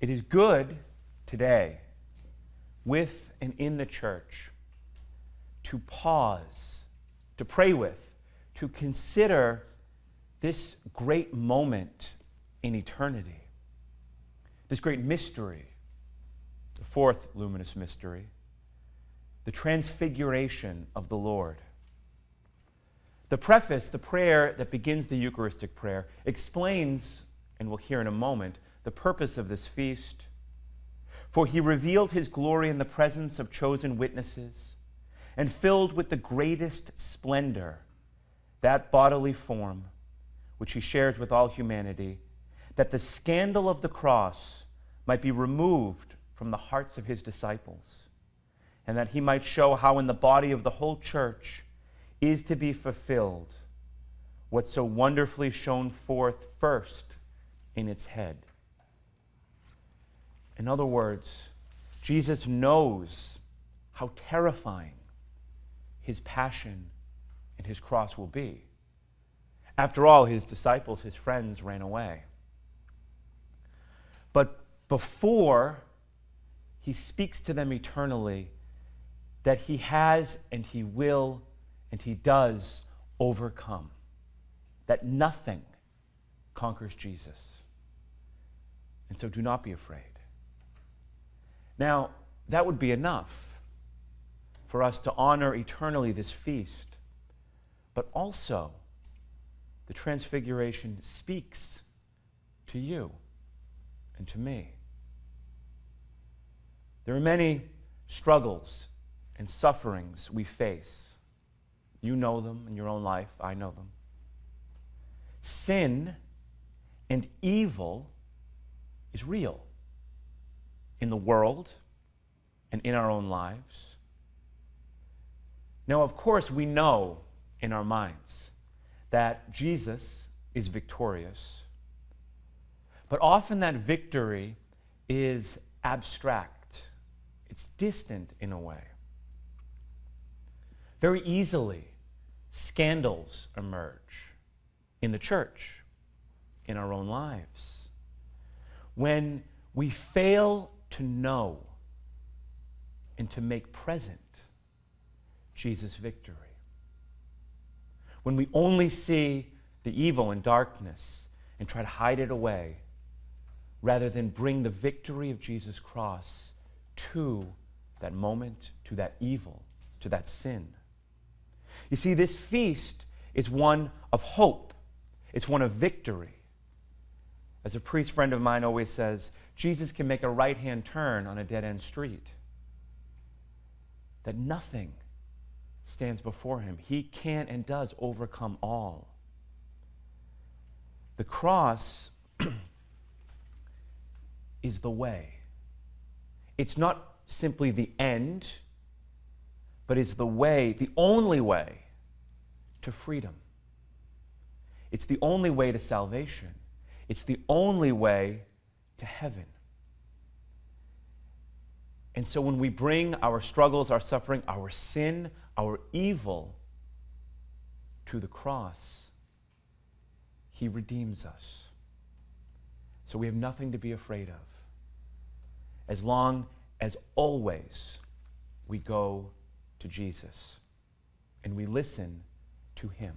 It is good today, with and in the church, to pause, to pray with, to consider this great moment in eternity, this great mystery, the fourth luminous mystery, the transfiguration of the Lord. The preface, the prayer that begins the Eucharistic prayer, explains, and we'll hear in a moment, the purpose of this feast. For he revealed his glory in the presence of chosen witnesses, and filled with the greatest splendor that bodily form which he shares with all humanity, that the scandal of the cross might be removed from the hearts of his disciples, and that he might show how in the body of the whole church is to be fulfilled what so wonderfully shone forth first in its head. In other words, Jesus knows how terrifying his passion and his cross will be. After all, his disciples, his friends, ran away. But before he speaks to them eternally, that he has and he will and he does overcome. That nothing conquers Jesus. And so do not be afraid. Now, that would be enough for us to honor eternally this feast. But also, the Transfiguration speaks to you and to me. There are many struggles and sufferings we face. You know them in your own life. I know them. Sin and evil is real in the world and in our own lives. Now, of course, we know in our minds that Jesus is victorious, but often that victory is abstract. It's distant in a way. Very easily, scandals emerge in the church, in our own lives, when we fail to know and to make present Jesus' victory. When we only see the evil and darkness and try to hide it away, rather than bring the victory of Jesus' cross to that moment, to that evil, to that sin. You see, this feast is one of hope. It's one of victory. As a priest friend of mine always says, Jesus can make a right-hand turn on a dead-end street. That nothing stands before him. He can and does overcome all. The cross is the way. It's not simply the end, but is the way, the only way to freedom. It's the only way to salvation. It's the only way to heaven. And so when we bring our struggles, our suffering, our sin, our evil to the cross, he redeems us. So we have nothing to be afraid of, as long as always we go to Jesus and we listen to him.